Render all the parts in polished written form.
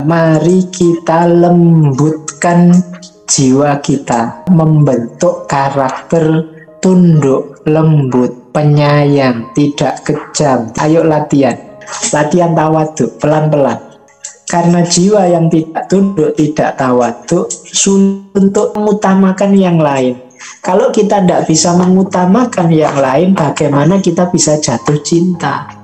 Mari kita lembutkan jiwa kita, membentuk karakter tunduk, lembut, penyayang, tidak kejam. Ayo latihan tawaduk pelan-pelan. Karena jiwa yang tidak tunduk, tidak tawaduk, sulit untuk mengutamakan yang lain. Kalau kita tidak bisa mengutamakan yang lain, bagaimana kita bisa jatuh cinta?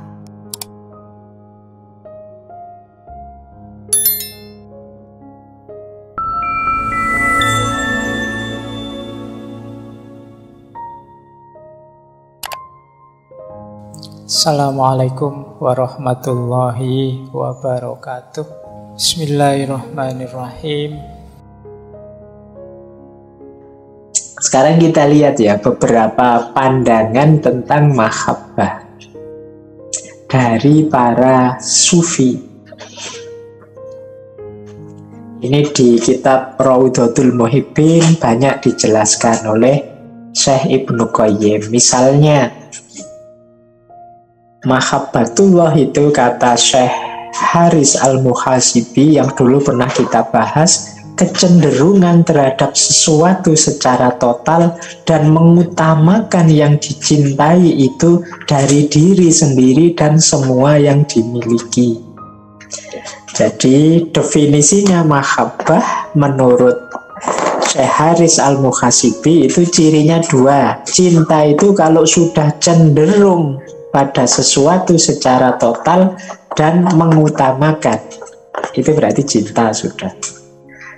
Assalamualaikum warahmatullahi wabarakatuh. Bismillahirrahmanirrahim. Sekarang kita lihat ya beberapa pandangan tentang mahabbah dari para sufi. Ini di kitab Raudhatul Muhibbin banyak dijelaskan oleh Syekh Ibnu Qayyim. Misalnya mahabbatullah itu kata Syekh Haris Al-Muhasibi yang dulu pernah kita bahas, kecenderungan terhadap sesuatu secara total dan mengutamakan yang dicintai itu dari diri sendiri dan semua yang dimiliki. Jadi definisinya mahabbah menurut Syekh Haris Al-Muhasibi itu cirinya dua. Cinta itu kalau sudah cenderung pada sesuatu secara total dan mengutamakan, itu berarti cinta sudah.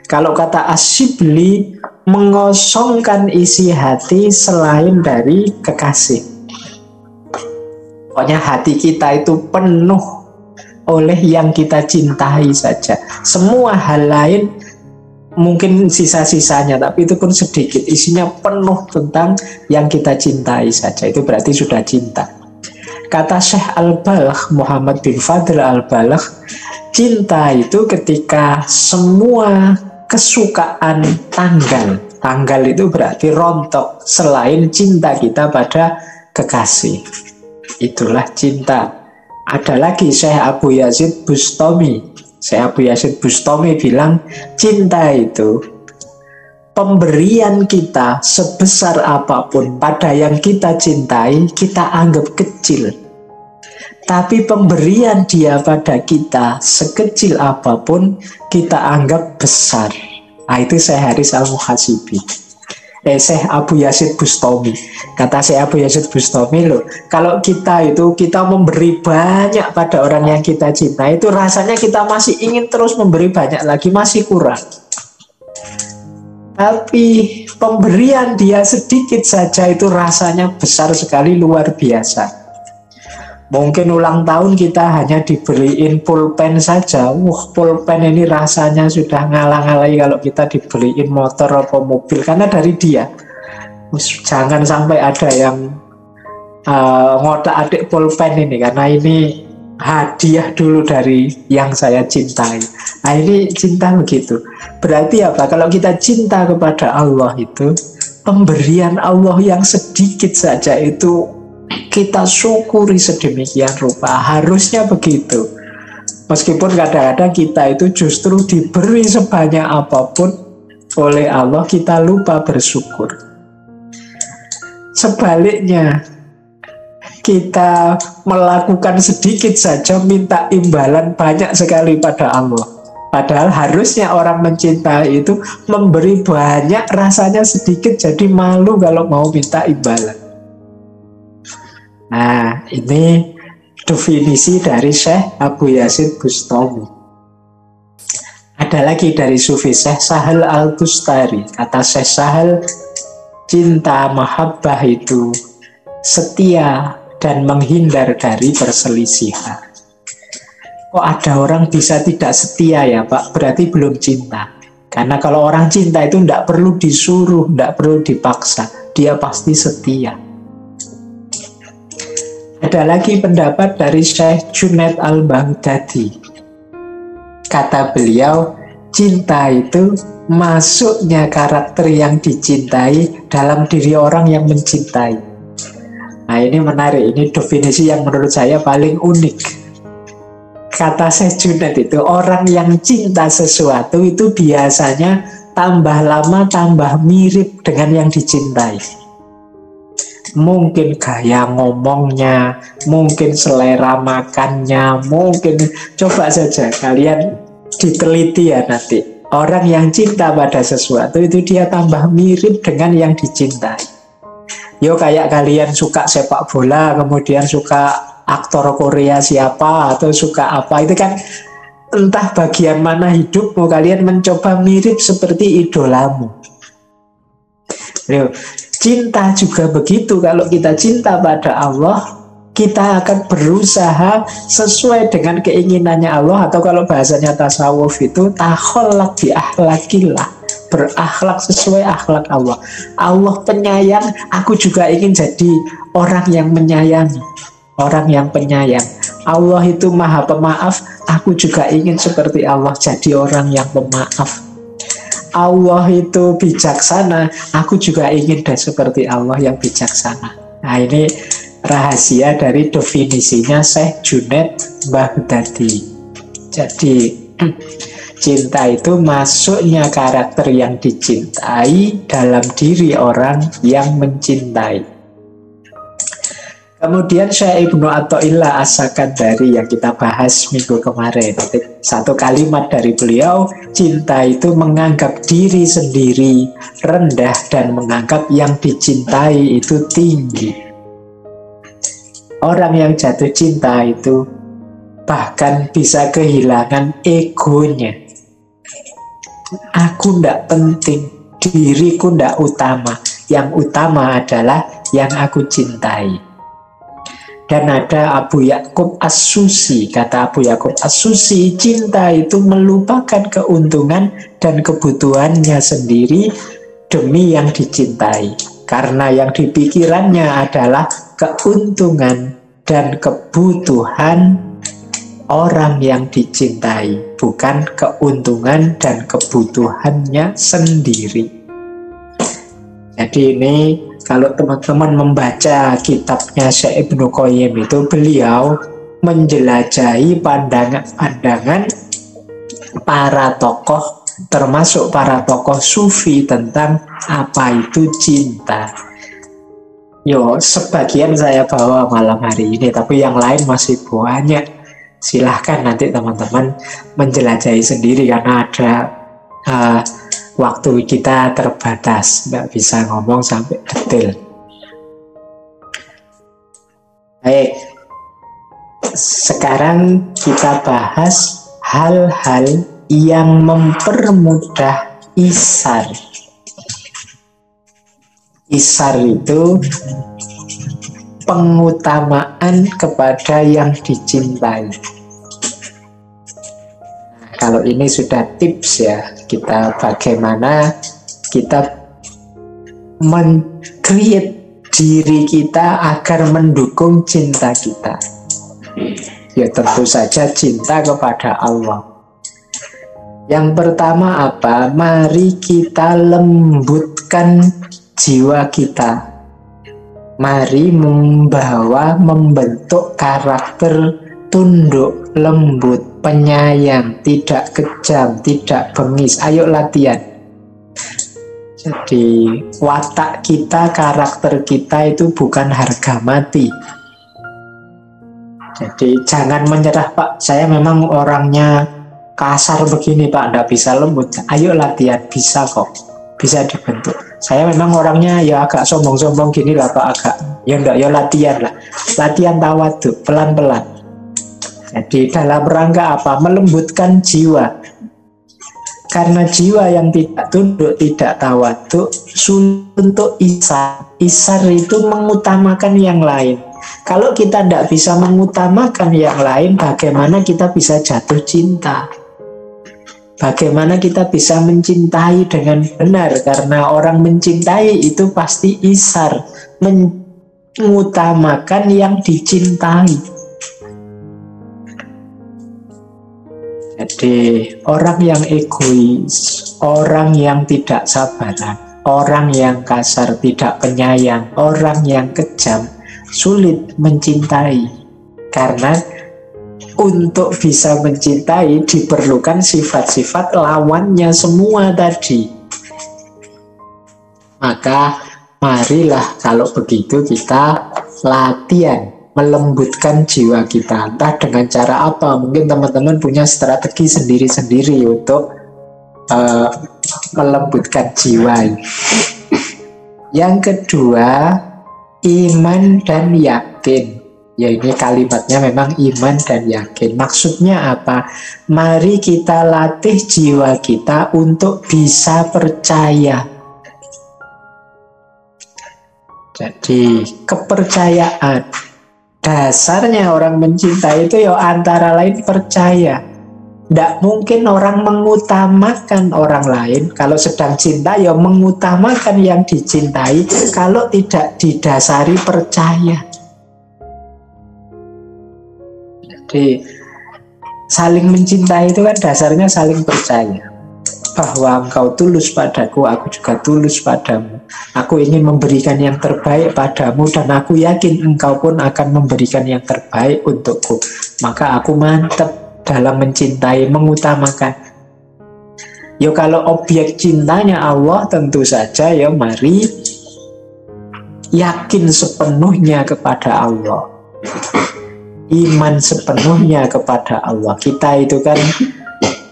Kalau kata Asyibli, mengosongkan isi hati selain dari kekasih. Pokoknya hati kita itu penuh oleh yang kita cintai saja. Semua hal lain mungkin sisa-sisanya, tapi itu pun sedikit. Isinya penuh tentang yang kita cintai saja. Itu berarti sudah cinta. Kata Syekh Al-Balagh, Muhammad bin Fadl Al-Balagh, cinta itu ketika semua kesukaan tanggal. Tanggal itu berarti rontok selain cinta kita pada kekasih. Itulah cinta. Ada lagi Syekh Abu Yazid Bustami. Syekh Abu Yazid Bustami bilang, cinta itu pemberian kita sebesar apapun pada yang kita cintai, kita anggap kecil. Tapi pemberian dia pada kita sekecil apapun, kita anggap besar. Nah, itu Syekh Haris Al-Muhasibi. Syekh Abu Yazid Bustami. Kata Syekh Abu Yazid Bustami, loh, kalau kita memberi banyak pada orang yang kita cintai, itu rasanya kita masih ingin terus memberi banyak lagi, masih kurang. Tapi pemberian dia sedikit saja itu rasanya besar sekali, luar biasa. Mungkin ulang tahun kita hanya dibeliin pulpen saja. Pulpen ini rasanya sudah ngalah-ngalahi kalau kita dibeliin motor atau mobil, karena dari dia. Jangan sampai ada yang ngotak-atik pulpen ini, karena ini hadiah dulu dari yang saya cintai. Nah, ini cinta begitu. Berarti apa? Kalau kita cinta kepada Allah itu, pemberian Allah yang sedikit saja itu kita syukuri sedemikian rupa. Harusnya begitu. Meskipun kadang-kadang kita itu justru diberi sebanyak apapun oleh Allah, kita lupa bersyukur. Sebaliknya, kita melakukan sedikit saja minta imbalan banyak sekali pada Allah. Padahal harusnya orang mencintai itu memberi banyak, rasanya sedikit, jadi malu kalau mau minta imbalan. Nah, ini definisi dari Syekh Abu Yazid Bustami. Ada lagi dari Sufi Syekh Sahal Al-Tustari. Kata Syekh Sahal, cinta mahabbah itu setia dan menghindar dari perselisihan. Kok ada orang bisa tidak setia ya Pak? Berarti belum cinta. Karena kalau orang cinta itu tidak perlu disuruh, tidak perlu dipaksa. Dia pasti setia. Ada lagi pendapat dari Syekh Junaid Al-Baghdadi. Kata beliau, cinta itu masuknya karakter yang dicintai dalam diri orang yang mencintai. Nah, ini menarik. Ini definisi yang menurut saya paling unik. kata Syekh Junaid itu, orang yang cinta sesuatu itu biasanya tambah lama tambah mirip dengan yang dicintai. Mungkin gaya ngomongnya, mungkin selera makannya, mungkin, coba saja kalian diteliti ya nanti. Orang yang cinta pada sesuatu itu dia tambah mirip dengan yang dicintai. Yo kayak kalian suka sepak bola, kemudian suka aktor Korea siapa, atau suka apa, itu kan entah bagian mana hidupmu, kalian mencoba mirip seperti idolamu. Yo, cinta juga begitu. Kalau kita cinta pada Allah, kita akan berusaha sesuai dengan keinginannya Allah, atau kalau bahasanya tasawuf itu takholak bi akhlakillah, berakhlak sesuai akhlak Allah. Allah penyayang, aku juga ingin jadi orang yang menyayangi, orang yang penyayang. Allah itu maha pemaaf, aku juga ingin seperti Allah, jadi orang yang pemaaf. Allah itu bijaksana, aku juga ingin dan seperti Allah yang bijaksana. Nah, ini rahasia dari definisinya Syekh Junaid Baghdadi. Jadi cinta itu masuknya karakter yang dicintai dalam diri orang yang mencintai. Kemudian Syekh Ibnu Athaillah As-Sakandari yang kita bahas minggu kemarin, satu kalimat dari beliau, cinta itu menganggap diri sendiri rendah dan menganggap yang dicintai itu tinggi. Orang yang jatuh cinta itu bahkan bisa kehilangan egonya. Aku ndak penting, diriku ndak utama, yang utama adalah yang aku cintai. Dan ada Abu Ya'qub As-Susi, kata Abu Ya'qub As-Susi, cinta itu melupakan keuntungan dan kebutuhannya sendiri demi yang dicintai. Karena yang dipikirannya adalah keuntungan dan kebutuhan orang yang dicintai, bukan keuntungan dan kebutuhannya sendiri. Jadi ini kalau teman-teman membaca kitabnya Syekh Ibnu Qayyim itu, beliau menjelajahi pandangan-pandangan para tokoh, termasuk para tokoh sufi tentang apa itu cinta. Yo, sebagian saya bawa malam hari ini, tapi yang lain masih banyak. Silahkan nanti teman-teman menjelajahi sendiri, karena ada waktu kita terbatas, nggak bisa ngomong sampai detail. Baik, sekarang kita bahas hal-hal yang mempermudah isar. Isar itu pengutamaan kepada yang dicintai. Kalau ini sudah tips ya, kita bagaimana kita men-create diri kita agar mendukung cinta kita. Ya tentu saja cinta kepada Allah. Yang pertama apa? Mari kita lembutkan jiwa kita. Mari membentuk karakter tunduk, lembut, penyayang, tidak kejam, tidak bengis. Ayo latihan. Jadi watak kita, karakter kita itu bukan harga mati. Jadi jangan menyerah, Pak, saya memang orangnya kasar begini, Pak, tidak bisa lembut. Ayo latihan, bisa kok, bisa dibentuk. Saya memang orangnya ya agak sombong-sombong gini lah, Pak, agak. Ya enggak, ya latihan lah. Latihan tawadhu, pelan-pelan. Jadi dalam rangka apa? Melembutkan jiwa. Karena jiwa yang tidak tunduk, tidak tawadhu, sulit untuk isar. Isar itu mengutamakan yang lain. Kalau kita tidak bisa mengutamakan yang lain, bagaimana kita bisa jatuh cinta? Bagaimana kita bisa mencintai dengan benar? Karena orang mencintai itu pasti isar, mengutamakan yang dicintai. Jadi orang yang egois, orang yang tidak sabaran, orang yang kasar, tidak penyayang, orang yang kejam, sulit mencintai. Karena untuk bisa mencintai diperlukan sifat-sifat lawannya semua tadi. Maka marilah kalau begitu kita latihan melembutkan jiwa kita. Entah dengan cara apa, mungkin teman-teman punya strategi sendiri-sendiri untuk melembutkan jiwa. Yang kedua, iman dan yakin. Ya, ini kalimatnya memang iman dan yakin. Maksudnya apa? Mari kita latih jiwa kita untuk bisa percaya. Jadi kepercayaan, dasarnya orang mencintai itu ya antara lain percaya. Tidak mungkin orang mengutamakan orang lain. Kalau sedang cinta ya mengutamakan yang dicintai, kalau tidak didasari percaya. Jadi saling mencintai itu kan dasarnya saling percaya. Bahwa engkau tulus padaku, aku juga tulus padamu. Aku ingin memberikan yang terbaik padamu, dan aku yakin engkau pun akan memberikan yang terbaik untukku. Maka aku mantap dalam mencintai, mengutamakan. Yo, kalau objek cintanya Allah, tentu saja ya mari yakin sepenuhnya kepada Allah. Iman sepenuhnya kepada Allah. Kita itu kan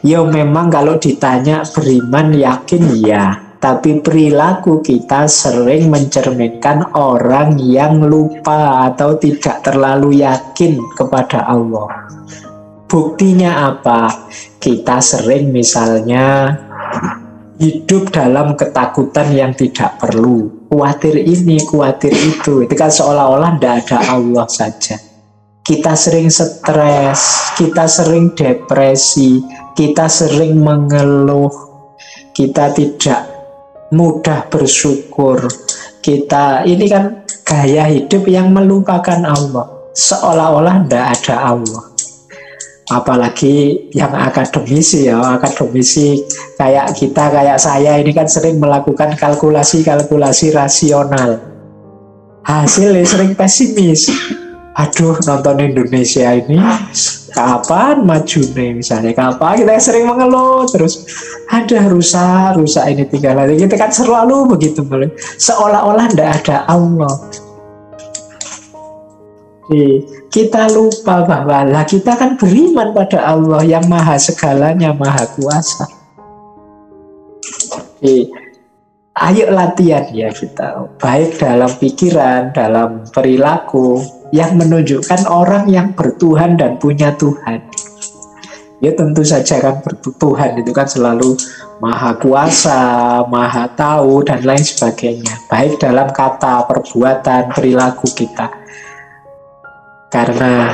ya memang kalau ditanya beriman yakin ya, tapi perilaku kita sering mencerminkan orang yang lupa atau tidak terlalu yakin kepada Allah. Buktinya apa? Kita sering misalnya hidup dalam ketakutan yang tidak perlu. Khawatir ini, khawatir itu. Itu kan seolah-olah tidak ada Allah saja. Kita sering stres, kita sering depresi, kita sering mengeluh, kita tidak mudah bersyukur. Kita ini kan gaya hidup yang melupakan Allah, seolah-olah tidak ada Allah. Apalagi yang akademisi ya, akademisi kayak kita, kayak saya ini kan sering melakukan kalkulasi-kalkulasi rasional. Hasilnya sering pesimis. Aduh, nonton Indonesia ini kapan maju nih, misalnya kapan, kita sering mengeluh terus, ada rusak ini tinggal lagi. Kita kan selalu begitu, seolah-olah tidak ada Allah. Kita lupa bahwa lah kita kan beriman pada Allah yang maha segalanya, maha kuasa. Ayo latihan ya kita, baik dalam pikiran, dalam perilaku, yang menunjukkan orang yang bertuhan dan punya Tuhan. Ya tentu saja kan Tuhan itu kan selalu maha kuasa, maha tahu, dan lain sebagainya. Baik dalam kata, perbuatan, perilaku kita. Karena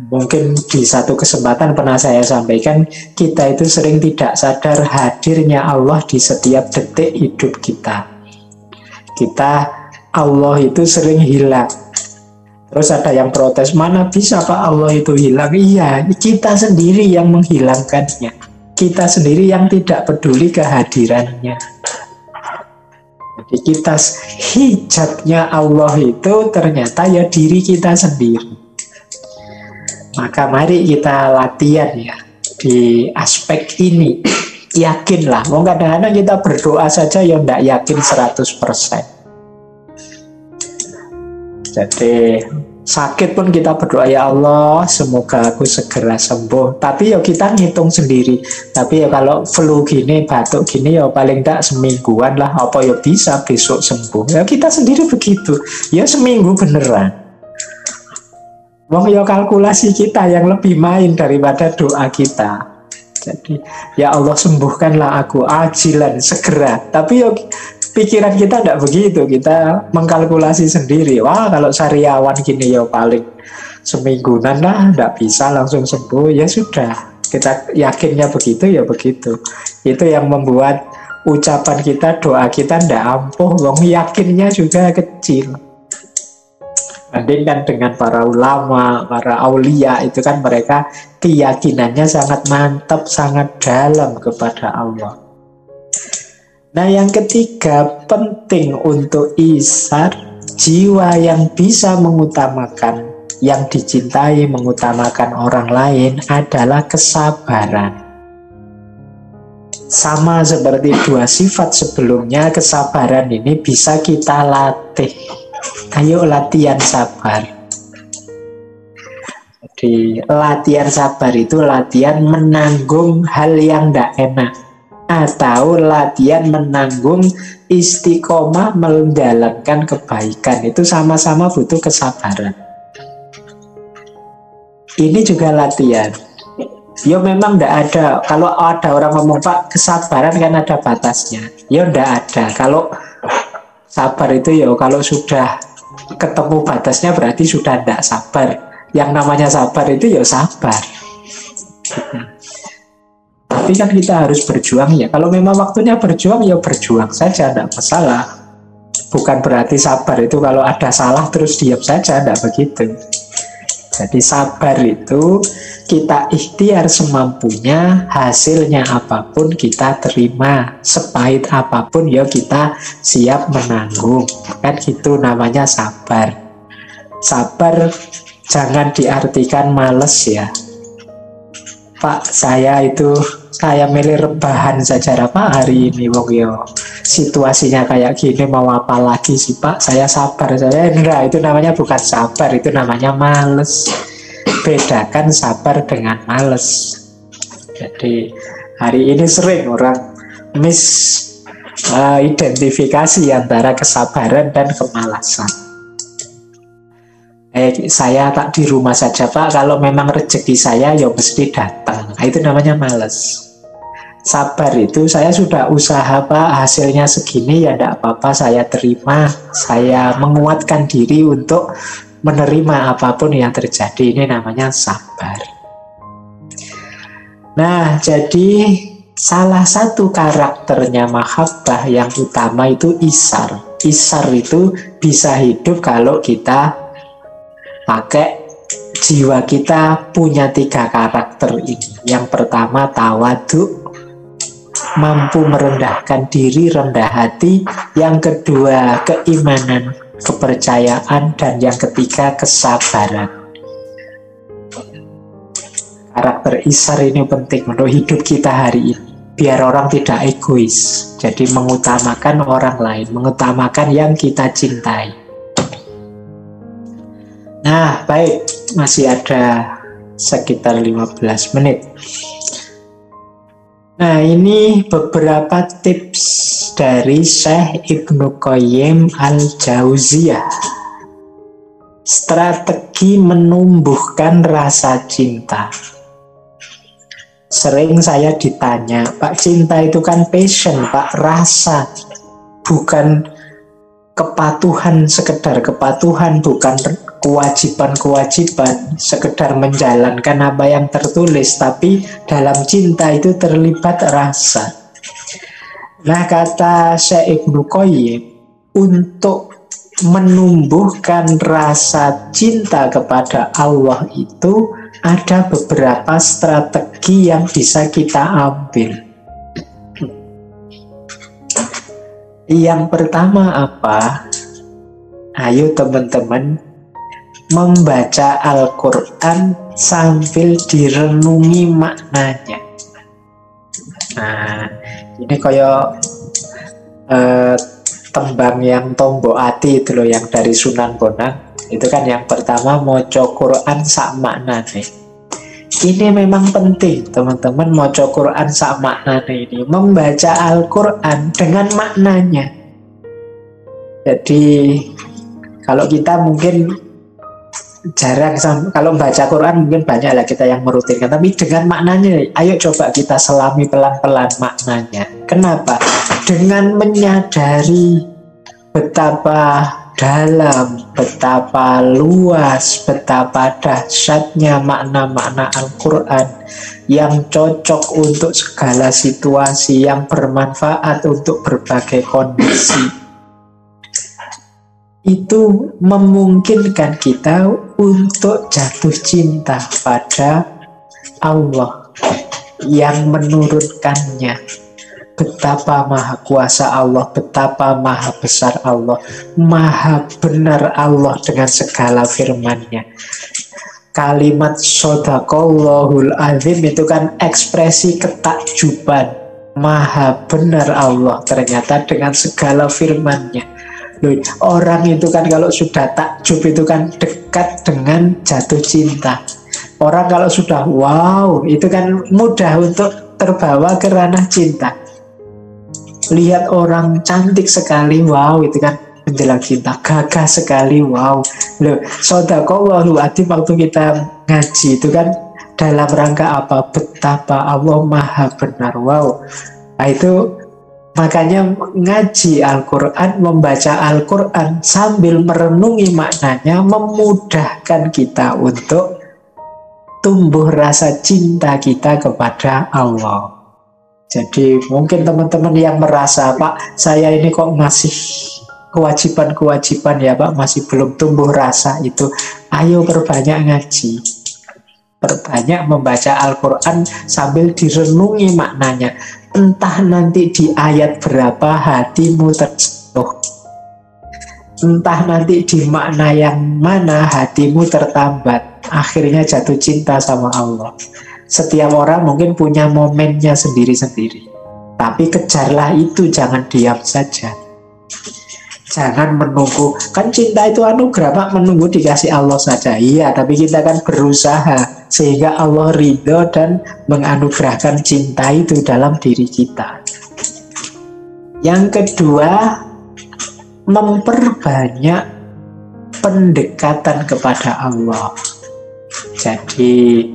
mungkin di satu kesempatan pernah saya sampaikan, kita itu sering tidak sadar hadirnya Allah di setiap detik hidup kita. Allah itu sering hilang. Terus ada yang protes, mana bisa Pak Allah itu hilang? Iya, kita sendiri yang menghilangkannya. Kita sendiri yang tidak peduli kehadirannya. Jadi kita, hijabnya Allah itu ternyata ya diri kita sendiri. Maka mari kita latihan ya di aspek ini. Yakinlah, mau kadang-kadang kita berdoa saja ya tidak yakin 100%. Jadi sakit pun kita berdoa, ya Allah semoga aku segera sembuh. Tapi ya kita ngitung sendiri. Tapi ya kalau flu gini, batuk gini ya paling tidak semingguan lah. Apa ya bisa besok sembuh. Ya kita sendiri begitu. Ya seminggu beneran. Wong ya kalkulasi kita yang lebih main daripada doa kita. Jadi ya Allah sembuhkanlah aku ajilan segera. Tapi ya pikiran kita tidak begitu. Kita mengkalkulasi sendiri. Wah kalau sariawan gini ya paling semingguan lah, tidak bisa langsung sembuh. Ya sudah, kita yakinnya begitu ya begitu. Itu yang membuat ucapan kita, doa kita tidak ampuh. Wong yakinnya juga kecil. Bandingkan dengan para ulama, para aulia, itu kan mereka keyakinannya sangat mantap, sangat dalam kepada Allah. Nah yang ketiga, penting untuk isar, jiwa yang bisa mengutamakan yang dicintai, mengutamakan orang lain adalah kesabaran. Sama seperti dua sifat sebelumnya, kesabaran ini bisa kita latih. Ayo latihan sabar. Jadi latihan sabar itu latihan menanggung hal yang tidak enak, atau latihan menanggung istiqomah menjalankan kebaikan. Itu sama-sama butuh kesabaran. Ini juga latihan. Ya memang tidak ada. Kalau ada orang ngomong, Pak, kesabaran kan ada batasnya. Ya tidak ada. Kalau sabar itu ya kalau sudah ketemu batasnya berarti sudah tidak sabar. Yang namanya sabar itu ya sabar. Tapi kan kita harus berjuang ya. Kalau memang waktunya berjuang ya berjuang saja, tidak masalah. Bukan berarti sabar itu kalau ada salah terus diam saja, tidak begitu. Jadi sabar itu kita ikhtiar semampunya, hasilnya apapun kita terima, sepahit apapun ya kita siap menanggung. Kan gitu namanya sabar. Sabar jangan diartikan males ya. Pak, saya milih rebahan saja Pak hari ini, wong yo situasinya kayak gini, mau apa lagi sih Pak? Saya sabar, saya enggak. Itu namanya bukan sabar, itu namanya males. Bedakan sabar dengan males. Jadi hari ini sering orang identifikasi antara kesabaran dan kemalasan. Saya tak di rumah saja Pak, kalau memang rezeki saya ya mesti datang. Itu namanya males. Sabar itu saya sudah usaha Pak, hasilnya segini ya tidak apa-apa, saya terima. Saya menguatkan diri untuk menerima apapun yang terjadi. Ini namanya sabar. Nah, jadi salah satu karakternya mahabbah yang utama itu isar. Isar itu bisa hidup kalau kita pakai jiwa kita punya 3 karakter ini. Yang pertama tawadu, mampu merendahkan diri, rendah hati. Yang kedua keimanan, kepercayaan. Dan yang ketiga kesabaran. Karakter isar ini penting untuk hidup kita hari ini, biar orang tidak egois. Jadi mengutamakan orang lain, mengutamakan yang kita cintai. Nah, baik, masih ada sekitar 15 menit. Nah, ini beberapa tips dari Syekh Ibnu Qayyim al-Jauziyah. Strategi menumbuhkan rasa cinta. Sering saya ditanya, Pak, cinta itu kan passion, Pak, rasa. Bukan kepatuhan, sekedar kepatuhan, bukan kewajiban-kewajiban, sekedar menjalankan apa yang tertulis, tapi dalam cinta itu terlibat rasa. Nah, kata Syekh Ibnu Qayyim, untuk menumbuhkan rasa cinta kepada Allah itu ada beberapa strategi yang bisa kita ambil. Yang pertama apa? Ayo teman-teman, membaca Al-Quran sambil direnungi maknanya. Nah, ini kayak tembang yang Tombo Ati itu loh, yang dari Sunan Bonang. Itu kan yang pertama, moco Quran sak maknane. Ini memang penting teman-teman, moco Quran sak maknane ini, membaca Al-Quran dengan maknanya. Jadi kalau kita mungkin jarang, kalau baca Quran mungkin banyak lah kita yang merutinkan, tapi dengan maknanya, ayo coba kita selami pelan-pelan maknanya. Kenapa? Dengan menyadari betapa dalam, betapa luas, betapa dahsyatnya makna-makna Al-Quran yang cocok untuk segala situasi, yang bermanfaat untuk berbagai kondisi. Itu memungkinkan kita untuk jatuh cinta pada Allah yang menurunkannya. Betapa maha kuasa Allah, betapa maha besar Allah, maha benar Allah dengan segala firman-Nya. kalimat shadaqallahul azim itu kan ekspresi ketakjuban. Maha benar Allah ternyata dengan segala firman-Nya. Loh, orang itu kan kalau sudah takjub itu kan dekat dengan jatuh cinta. Orang kalau sudah wow itu kan mudah untuk terbawa ke ranah cinta. Lihat orang cantik sekali, wow itu kan menjelang cinta. Gagah sekali, wow. Loh, shadaqallahul azim waktu kita ngaji itu kan dalam rangka apa? Betapa Allah maha benar. Wow. Nah itu makanya ngaji Al-Quran, membaca Al-Quran sambil merenungi maknanya memudahkan kita untuk tumbuh rasa cinta kita kepada Allah. Jadi mungkin teman-teman yang merasa, Pak, saya ini kok masih kewajiban-kewajiban ya Pak, masih belum tumbuh rasa itu. Ayo perbanyak ngaji, perbanyak membaca Al-Quran sambil direnungi maknanya. Entah nanti di ayat berapa hatimu tersentuh, entah nanti di makna yang mana hatimu tertambat, akhirnya jatuh cinta sama Allah. Setiap orang mungkin punya momennya sendiri-sendiri, tapi kejarlah itu, jangan diam saja. Jangan menunggu, kan cinta itu anugerah Pak, menunggu dikasih Allah saja. Iya, tapi kita kan berusaha sehingga Allah ridho dan menganugerahkan cinta itu dalam diri kita. Yang kedua, memperbanyak pendekatan kepada Allah. Jadi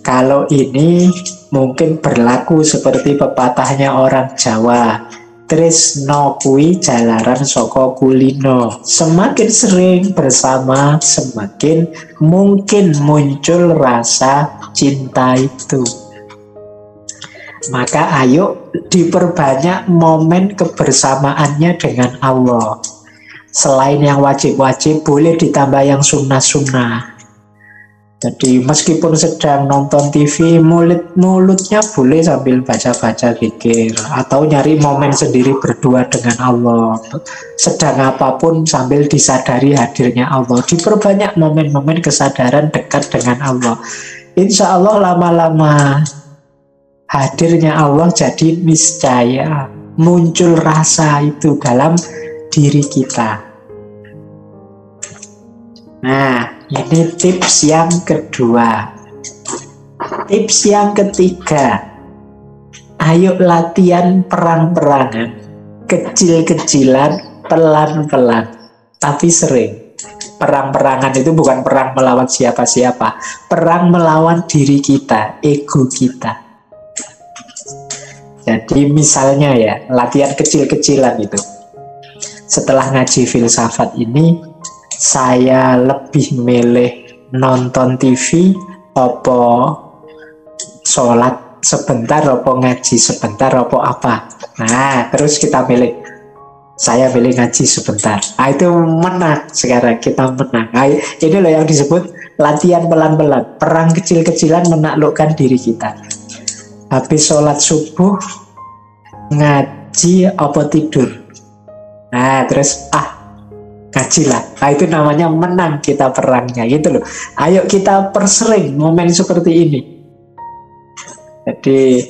kalau ini mungkin berlaku seperti pepatahnya orang Jawa, tresno kuwi jalaran saka kulino. Semakin sering bersama, semakin mungkin muncul rasa cinta itu. Maka ayo diperbanyak momen kebersamaannya dengan Allah. Selain yang wajib-wajib, boleh ditambah yang sunnah-sunnah. Jadi meskipun sedang nonton TV, mulutnya boleh sambil baca-baca zikir, atau nyari momen sendiri berdua dengan Allah. Sedang apapun sambil disadari hadirnya Allah. Diperbanyak momen-momen kesadaran dekat dengan Allah. Insya Allah lama-lama hadirnya Allah jadi niscaya, muncul rasa itu dalam diri kita. Nah, ini tips yang kedua. Tips yang ketiga, ayo latihan perang-perangan, kecil-kecilan, pelan-pelan, tapi sering. Perang-perangan itu bukan perang melawan siapa-siapa, perang melawan diri kita, ego kita. Jadi misalnya ya, latihan kecil-kecilan itu. Setelah ngaji filsafat ini, saya lebih milih nonton TV apa sholat sebentar, apa ngaji sebentar, apa apa. Nah, terus kita milih. Saya pilih ngaji sebentar. Nah, itu menang sekarang, kita menang. Nah, ini loh yang disebut latihan pelan-pelan. Perang kecil-kecilan menaklukkan diri kita. Habis sholat subuh, ngaji apa tidur. Nah, terus ngajilah. Nah, itu namanya menang kita perangnya, gitu loh. Ayo kita persering momen seperti ini. Jadi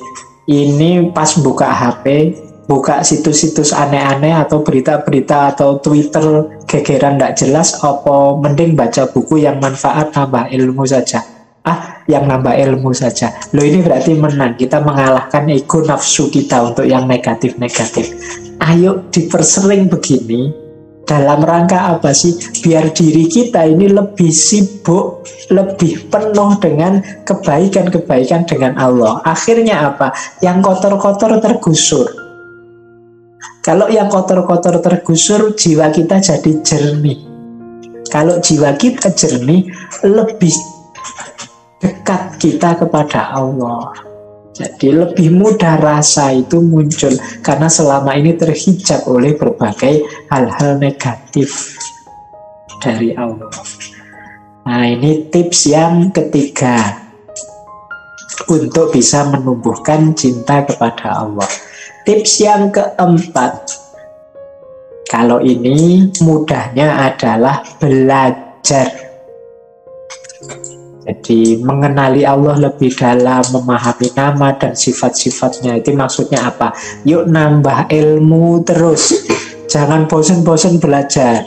ini pas buka HP, buka situs-situs aneh-aneh atau berita-berita atau Twitter gegeran tidak jelas, apa mending baca buku yang manfaat, nambah ilmu saja. Yang nambah ilmu saja. Loh, ini berarti menang. Kita mengalahkan ego nafsu kita untuk yang negatif-negatif. Ayo dipersering begini. Dalam rangka apa sih? Biar diri kita ini lebih sibuk, lebih penuh dengan kebaikan-kebaikan dengan Allah. Akhirnya apa? Yang kotor-kotor tergusur. Kalau yang kotor-kotor tergusur, jiwa kita jadi jernih. Kalau jiwa kita jernih, lebih dekat kita kepada Allah. Jadi lebih mudah rasa itu muncul, karena selama ini terhijab oleh berbagai hal-hal negatif dari Allah. Nah, ini tips yang ketiga untuk bisa menumbuhkan cinta kepada Allah. Tips yang keempat, kalau ini mudahnya adalah belajar. Jadi mengenali Allah lebih dalam, memahami nama dan sifat-sifatnya. Itu maksudnya apa? Yuk nambah ilmu terus. Jangan bosan-bosan belajar.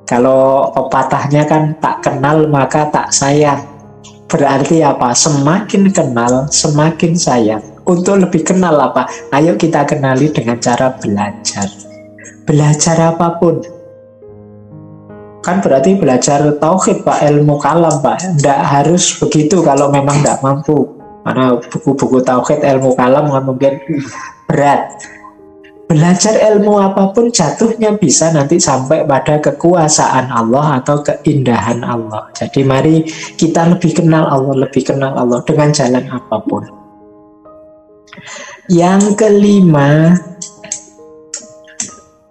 Kalau pepatahnya kan tak kenal maka tak sayang. Berarti apa? Semakin kenal, semakin sayang. Untuk lebih kenal apa? Ayo kita kenali dengan cara belajar. Belajar apapun. Kan berarti belajar tauhid Pak, ilmu kalam Pak. Tidak harus begitu kalau memang tidak mampu. Karena buku-buku tauhid ilmu kalam mungkin berat. Belajar ilmu apapun jatuhnya bisa nanti sampai pada kekuasaan Allah atau keindahan Allah. Jadi mari kita lebih kenal Allah, lebih kenal Allah dengan jalan apapun. Yang kelima,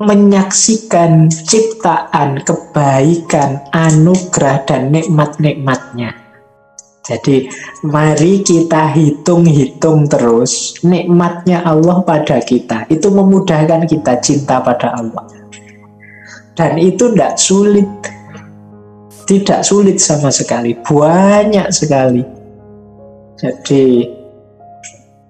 menyaksikan ciptaan, kebaikan, anugerah, dan nikmat-nikmatnya. Jadi mari kita hitung-hitung terus nikmatnya Allah pada kita. Itu memudahkan kita cinta pada Allah. Dan itu tidak sulit. Tidak sulit sama sekali. Banyak sekali. Jadi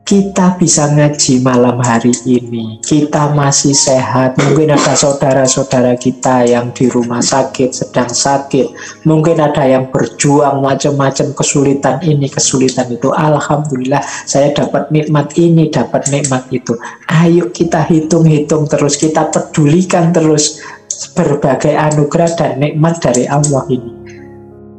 kita bisa ngaji malam hari ini, kita masih sehat. Mungkin ada saudara-saudara kita yang di rumah sakit, sedang sakit. Mungkin ada yang berjuang macam-macam, kesulitan ini, kesulitan itu. Alhamdulillah saya dapat nikmat ini, dapat nikmat itu. Ayo kita hitung-hitung terus, kita pedulikan terus berbagai anugerah dan nikmat dari Allah ini.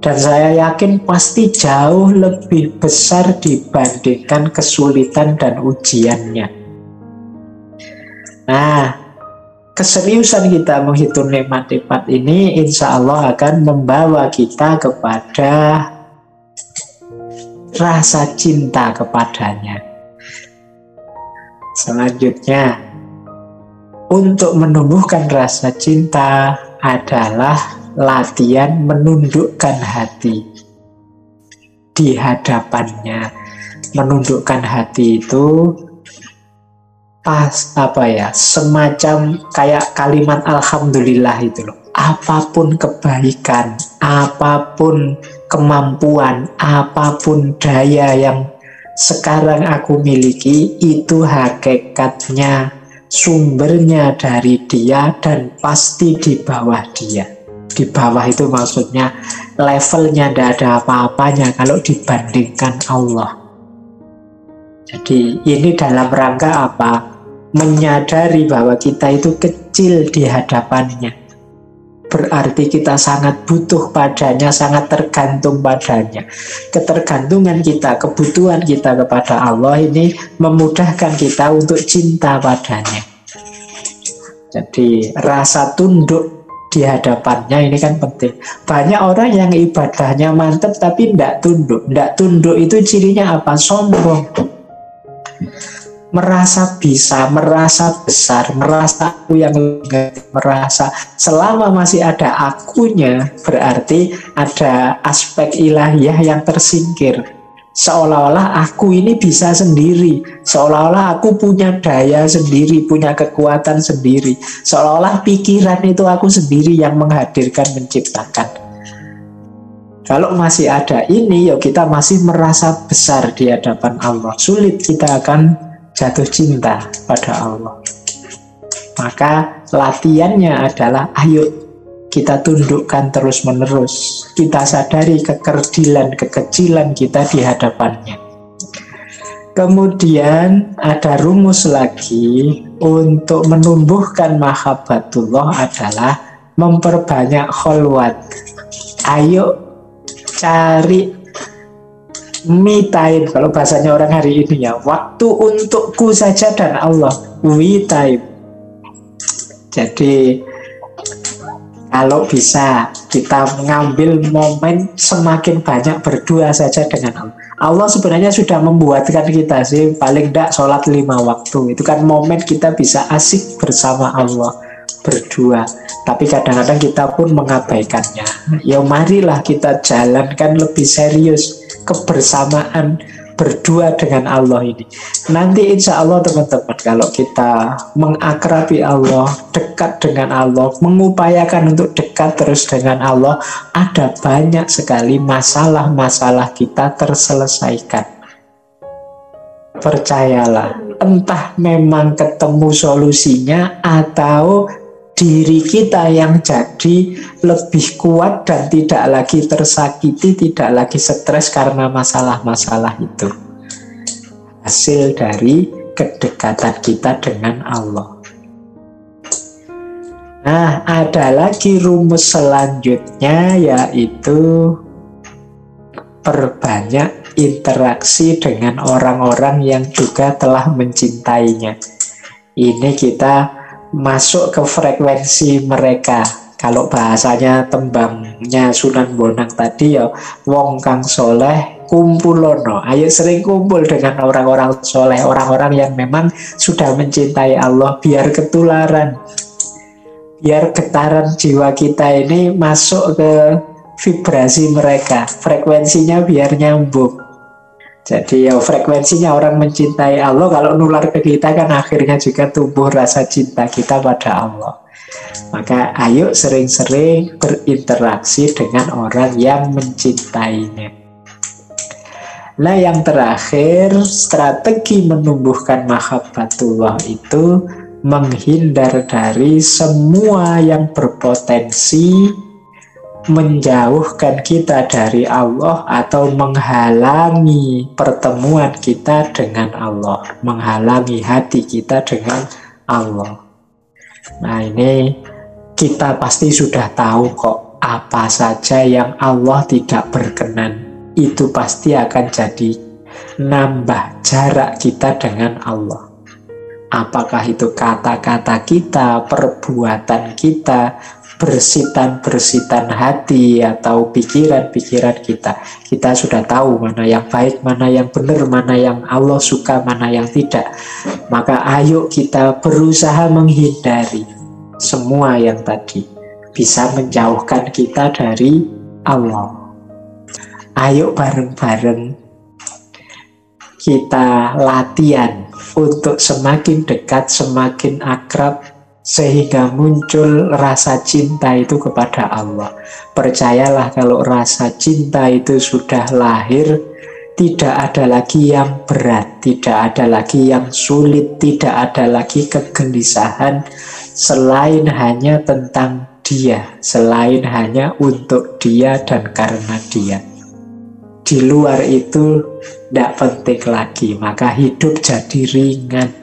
Dan saya yakin pasti jauh lebih besar dibandingkan kesulitan dan ujiannya. Nah, keseriusan kita menghitung nikmat-nikmat ini insya Allah akan membawa kita kepada rasa cinta kepadanya. Selanjutnya, untuk menumbuhkan rasa cinta adalah latihan menundukkan hati di hadapannya. Menundukkan hati itu semacam kayak kalimat alhamdulillah itu loh. Apapun kebaikan, apapun kemampuan, apapun daya yang sekarang aku miliki, itu hakikatnya sumbernya dari Dia dan pasti di bawah Dia. Di bawah itu maksudnya levelnya tidak ada apa-apanya kalau dibandingkan Allah. Jadi ini dalam rangka apa? Menyadari bahwa kita itu kecil di hadapannya. Berarti kita sangat butuh padanya, sangat tergantung padanya. Ketergantungan kita, kebutuhan kita kepada Allah ini memudahkan kita untuk cinta padanya. Jadi rasa tunduk di hadapannya ini kan penting. Banyak orang yang ibadahnya mantap tapi tidak tunduk. Tidak tunduk itu cirinya apa? Sombong. Merasa bisa, merasa besar, merasa aku yang lebih, merasa selama masih ada akunya, berarti ada aspek ilahiyah yang tersingkir. Seolah-olah aku ini bisa sendiri, seolah-olah aku punya daya sendiri, punya kekuatan sendiri, seolah-olah pikiran itu aku sendiri yang menghadirkan, menciptakan. Kalau masih ada ini, yuk kita masih merasa besar di hadapan Allah. Sulit kita akan jatuh cinta pada Allah. Maka latihannya adalah ayo kita tundukkan terus-menerus. Kita sadari kekerdilan, kekecilan kita di hadapannya. Kemudian ada rumus lagi untuk menumbuhkan mahabbatullah adalah memperbanyak kholwat. Ayo cari me time, kalau bahasanya orang hari ini ya, waktu untukku saja dan Allah, we time. Jadi kalau bisa kita mengambil momen semakin banyak berdua saja dengan Allah. Allah sebenarnya sudah membuatkan kita sih, paling tidak sholat 5 waktu. Itu kan momen kita bisa asik bersama Allah, berdua. Tapi kadang-kadang kita pun mengabaikannya. Ya marilah kita jalankan lebih serius kebersamaan berdua dengan Allah ini. Nanti insya Allah teman-teman, kalau kita mengakrabi Allah, dekat dengan Allah, mengupayakan untuk dekat terus dengan Allah, ada banyak sekali masalah-masalah kita terselesaikan. Percayalah, entah memang ketemu solusinya atau diri kita yang jadi lebih kuat dan tidak lagi tersakiti, tidak lagi stres karena masalah-masalah itu. Hasil dari kedekatan kita dengan Allah. Nah, ada lagi rumus selanjutnya, yaitu perbanyak interaksi dengan orang-orang yang juga telah mencintainya. Ini kita masuk ke frekuensi mereka. Kalau bahasanya tembangnya Sunan Bonang tadi ya, wong kang soleh kumpulono. Ayo sering kumpul dengan orang-orang soleh, orang-orang yang memang sudah mencintai Allah, biar ketularan, biar getaran jiwa kita ini masuk ke vibrasi mereka, frekuensinya biar nyambung. Jadi ya frekuensinya orang mencintai Allah, kalau nular ke kita kan akhirnya juga tumbuh rasa cinta kita pada Allah. Maka ayo sering-sering berinteraksi dengan orang yang mencintainya. Nah, yang terakhir, strategi menumbuhkan mahabbatullah itu menghindar dari semua yang berpotensi menjauhkan kita dari Allah atau menghalangi pertemuan kita dengan Allah, menghalangi hati kita dengan Allah. Nah, ini kita pasti sudah tahu kok, apa saja yang Allah tidak berkenan itu pasti akan jadi nambah jarak kita dengan Allah. Apakah itu kata-kata kita, perbuatan kita, bersitan-bersitan hati atau pikiran-pikiran kita. Kita sudah tahu mana yang baik, mana yang benar, mana yang Allah suka, mana yang tidak. Maka ayo kita berusaha menghindari semua yang tadi bisa menjauhkan kita dari Allah. Ayo bareng-bareng kita latihan untuk semakin dekat, semakin akrab, sehingga muncul rasa cinta itu kepada Allah. Percayalah, kalau rasa cinta itu sudah lahir, tidak ada lagi yang berat, tidak ada lagi yang sulit, tidak ada lagi kegelisahan selain hanya tentang Dia, selain hanya untuk Dia dan karena Dia. Di luar itu tidak penting lagi, maka hidup jadi ringan.